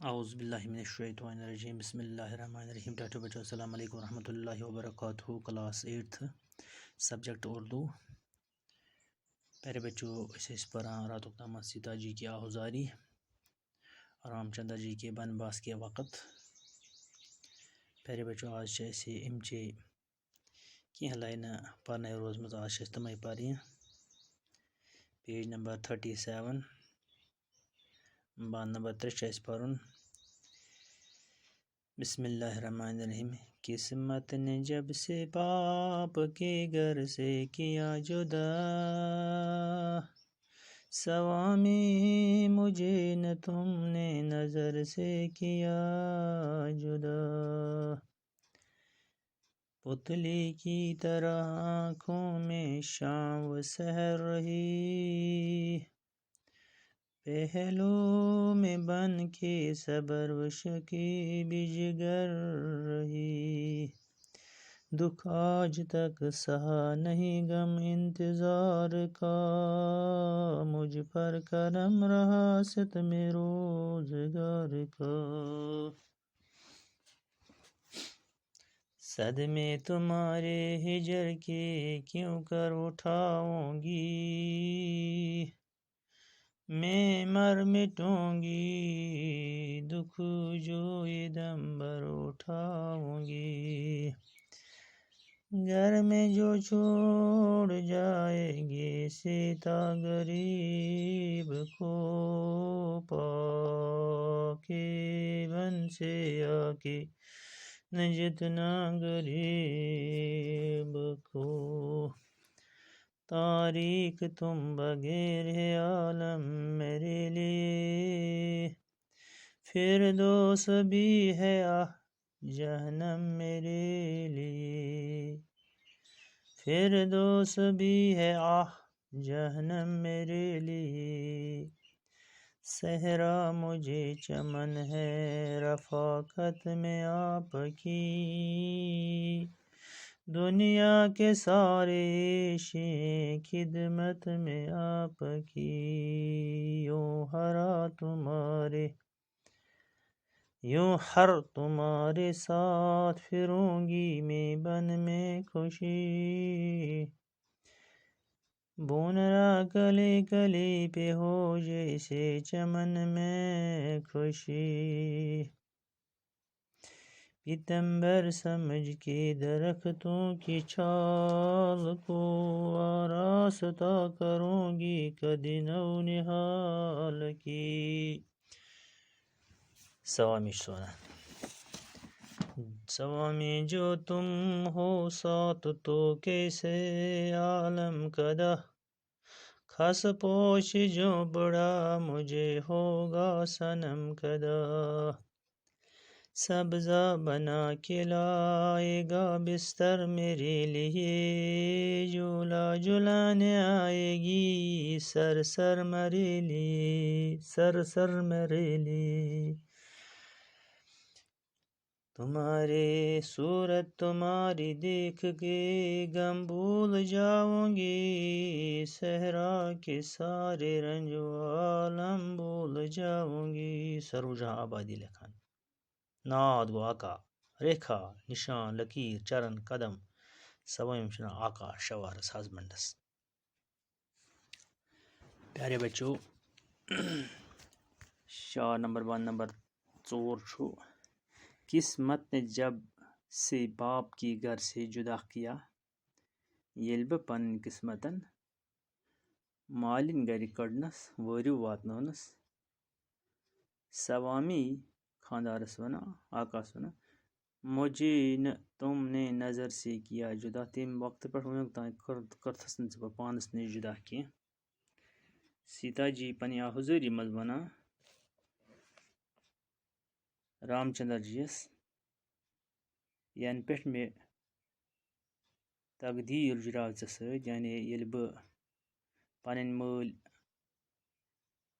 اعوذ باللہ من الشیطان الرجیم بسم اللہ الرحمن الرحیم ٹاٹو بچو السلام علیکم ورحمۃ اللہ وبرکاتہ کلاس 8 سبجیکٹ اردو پیارے بچوں اسے پران راتک نامہ سیتا جی کی آہوزاری رام چندر جی کے بنواس کے وقت پیارے بچوں آج ایسے امچے کی لائن پڑھنے روزمز آج تمے پاری پیج نمبر 37 بان نمبر 3 پڑھن بسم اللہ الرحمن الرحیم قسمت نے جب سے باپ کے گھر سے کیا جدا سوامی مجھے نہ تم نے نظر سے کیا جدا پتلی کی طرح آنکھوں میں شام و سحر رہی پہلو میں بن کے صبر و شکیبی جگر رہی دکھ آج تک سہا نہیں غم انتظار کا مجھ پر کرم رہا ستم روزگار کا صدمے تمہارے ہجر کے کیوں کر اٹھاؤں گی میں مر مٹوں گی دکھ جو دم بر اٹھاؤں گی گھر میں جو چھوڑ جائے گے سیتا غریب کو پاکے بن سے آ کے نہ جتنا غریب کو تاریخ تم بغیر ہے عالم میرے لیے فردوس بھی ہے جہنم میرے لیے فردوس بھی ہے جہنم میرے لیے صحرا مجھے چمن ہے رفاقت میں آپ کی دنیا کے سارے عیشیں خدمت میں آپ کی یوں ہر تمہارے ساتھ پھروں گی میں بن میں خوشی بونرا کلے کلے پہ ہو جیسے چمن میں خوشی پیتمبر سمجھ کے درختوں کی چھال کو آراستہ کروں گی کدی نو نہال کی سوامی سونا سوامی جو تم ہو ساتھ تو کیسے عالم کدا خس پوش جو بڑا مجھے ہوگا صنم کدا سبزہ بنا کے لائے گا بستر میرے لیے جھولا جھلانے آئے گی سر سر میرے لیے سر سر میرے لیے تمہارے صورت تمہاری دیکھ کے غم بھول جاؤں گی صحرا کے سارے رنج و عالم بھول جاؤں گی سرو جہاں آبادی لکھن ناد گو آقا ریکھا نشان لکیر چرن قدم سوائم شنا آقا شوارس ہسبینڈس پیارے بچوں شعر نمبر 1 نمبر 4 چھو قسمت نے جب سے باپ کی گھر سے جدا کیا یل بہ پن قسمتن مالن گھر کڑنس وریو واتنونس سوامی خاندارس ونا آقاس ونا مجھے تم نے نظر سے کیا جدا تم وقت پہ کرتھس نا پانس نش جدا کی سیتا جی پنہ حضوری مز ونا رام چندر جی یس ین پہ مے تقدیر جراو ژے سۭتۍ یعنی ییٚلہِ بہٕ پنٕنۍ مٲلۍ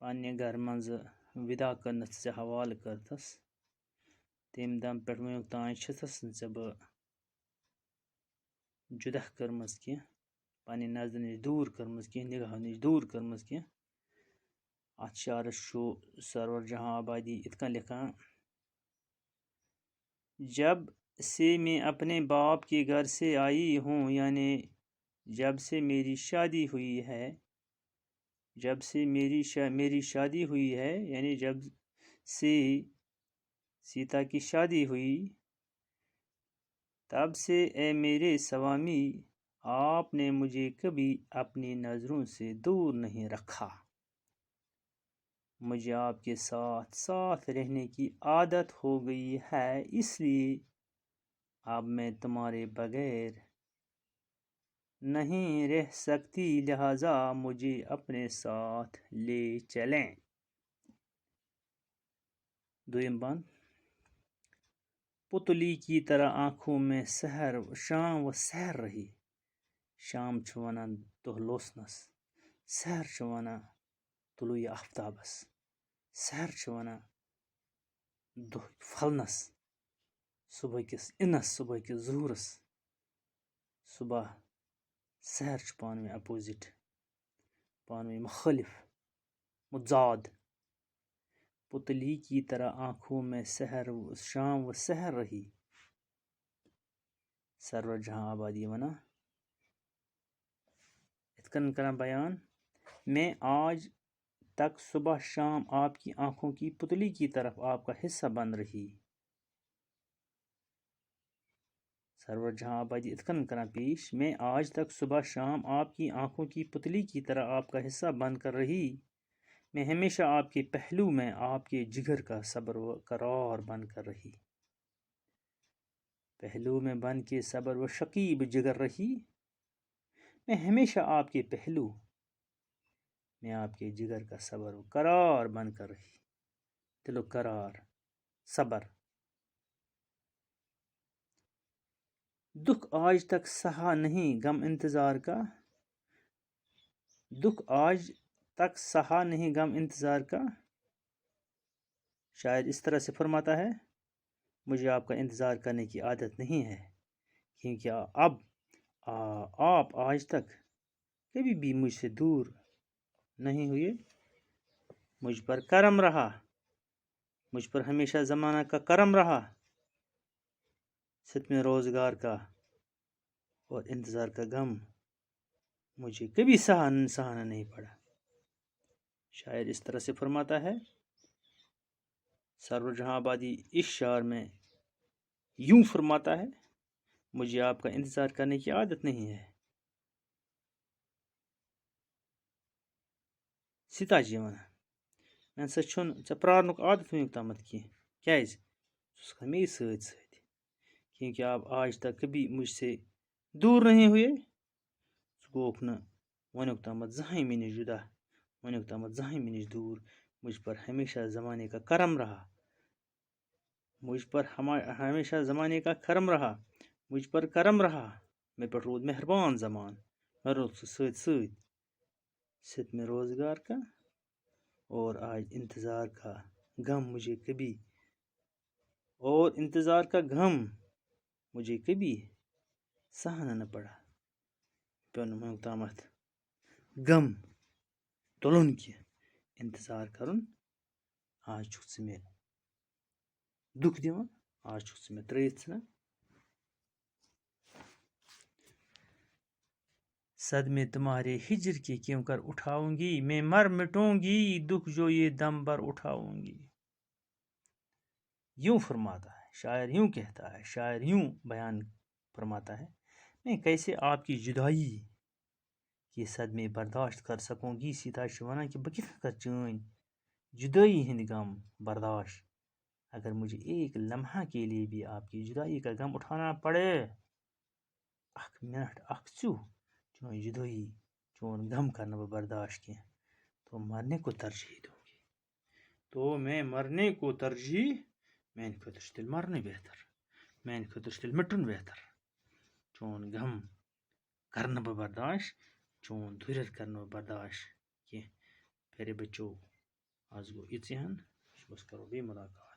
پننہِ گرٕ منٛزٕ وِدا کرنس ژےٚ حوالہٕ کٔرتھس تمہِ دم پٮ۪ٹھ وٕنیُک تام چھِتھس نہٕ ژےٚ بہٕ جُدا کٔرمٕژ کینٛہہ پننہِ نظرِ نِش دوٗر کٔرمٕژ کینٛہہ نگاہو نِش دوٗر کٔرمٕژ کینٛہہ ات شعرس چھُ سرور جہاں آبادی اتکن لکھان جب سے میں اپنے باپ کے گھر سے آئی ہوں، یعنی جب سے میری شادی ہوئی ہے، جب سے میری شادی ہوئی ہے، یعنی جب سے سیتا کی شادی ہوئی، تب سے اے میرے سوامی آپ نے مجھے کبھی اپنی نظروں سے دور نہیں رکھا۔ مجھے آپ کے ساتھ ساتھ رہنے کی عادت ہو گئی ہے، اس لیے اب میں تمہارے بغیر نہیں رہ سکتی، لہذا مجھے اپنے ساتھ لے چلیں۔ دویم بند پتلی کی طرح آنکھوں میں شام و سحر رہی۔ شام چھُ ونان دۄہ لوسنس، سحر چھُ ونان طلوع آفتابس، سحر چھُ ونان دۄہ پھلنس، صبح کس اِنس، صبح کس ظہورس۔ صبح سحر چھُ پانہٕ ؤنۍ اپوزٹ، پانہٕ ؤنۍ مخالف، متضاد۔ پتلی کی طرح آنکھوں میں شام و سحر رہی۔ سرور جہاں آبادی ونان اتکن کران بیان، میں آج تک صبح شام آپ کی آنکھوں کی پتلی کی طرف آپ کا حصہ بن رہی۔ سرور جہاں آبادی اتکن کران پیش، میں آج تک صبح شام آپ کی آنکھوں کی پتلی کی طرح آپ کا حصہ بن کر رہی۔ میں ہمیشہ آپ کے پہلو میں آپ کے جگر کا صبر و قرار بن کر رہی۔ پہلو میں بن کے صبر و شکیب جگر رہی۔ میں ہمیشہ آپ کے پہلو میں آپ کے جگر کا صبر و قرار بن کر رہی۔ دل و قرار، صبر۔ دکھ آج تک سہا نہیں غم انتظار کا، دکھ آج تک سہا نہیں غم انتظار کا۔ شاید اس طرح سے فرماتا ہے، مجھے آپ کا انتظار کرنے کی عادت نہیں ہے، کیونکہ آپ آج تک کبھی بھی مجھ سے دور نہیں ہوئے۔ مجھ پر کرم رہا، مجھ پر ہمیشہ زمانہ کا کرم رہا، ستم روزگار کا اور انتظار کا غم مجھے کبھی سہانا نہیں پڑا۔ شاعر اس طرح سے فرماتا ہے، سرور جہاں آبادی اس شعر میں یوں فرماتا ہے، مجھے آپ کا انتظار کرنے کی عادت نہیں ہے۔ سیتا جی ونان مےٚ نسا چھُنہٕ ژےٚ پرارنُک عادت وٕنیُک تامتھ کینٛہہ، کیازِ ژٕ چھُکھ ہمیشہ سۭتۍ سۭتۍ، کیونکہ آپ آج تک کبھی مجھ سے دور نہیں ہوئے۔ ژٕ گوکھ نہٕ وٕنیُک تامتھ زٕہٕنۍ مےٚ نِش جدا، وٕنیُک تامتھ زٕہٕنۍ مےٚ نِش دور۔ مجھ پر ہمیشہ زمانے کا کرم رہا، مجھ پر ہمیشہ زمانے کا کرم رہا، مجھ پر کرم رہا، مےٚ پٮ۪ٹھ روٗد مہربان زمان، مےٚ روٗد سُہ سۭتۍ سۭتۍ۔ ستم روزگار کا اور آج انتظار کا غم مجھے کبھی سہانا نہ پڑا۔ پیوٚو نہٕ وٕنیُک تامتھ غم تُلُن کینٛہہ، انتظار کرُن۔ آج چھُکھ ژٕ مےٚ دُکھ دِوان، آج چھُکھ ژٕ مےٚ ترٛٲیِتھ ژھٕنان۔ صدمے تمہارے ہجر کے کیوں کر اٹھاؤں گی، میں مر مٹوں گی دکھ جو یہ دم بھر اٹھاؤں گی۔ یوں فرماتا ہے شاعر، یوں کہتا ہے شاعر، یوں بیان فرماتا ہے، میں کیسے آپ کی جدائی کے صدمے برداشت کر سکوں گی۔ سیتا چھِ ونان کہ بہٕ کِتھ کٔنۍ کر چٲنۍ جدائی ہٕنٛدۍ غم برداشت، اگر مجھے ایک لمحہ کے لیے بھی آپ کی جدائی کا غم اٹھانا پڑے، اکھ منٹ اکھ ژیوٗ چون جدائی چون غم کرنا بہٕ برداشت کینٛہہ، تو مرنے کو ترجیح دوں گی۔ تو میں مرنے کو ترجیح، میانہِ خٲطرٕ چھُ تیٚلہِ مرنُے بہتر، میانہِ خٲطرٕ چھُ تیٚلہِ مِٹُن بہتر۔ چون غم کرنہٕ بہٕ برداشت، چون دُرٮ۪ر کرنہٕ بہٕ برداشت کینٛہہ۔ پیارے بچو، آز گوٚو یِژٕے ہن، صُبحس کرو بیٚیہِ مُلاقات۔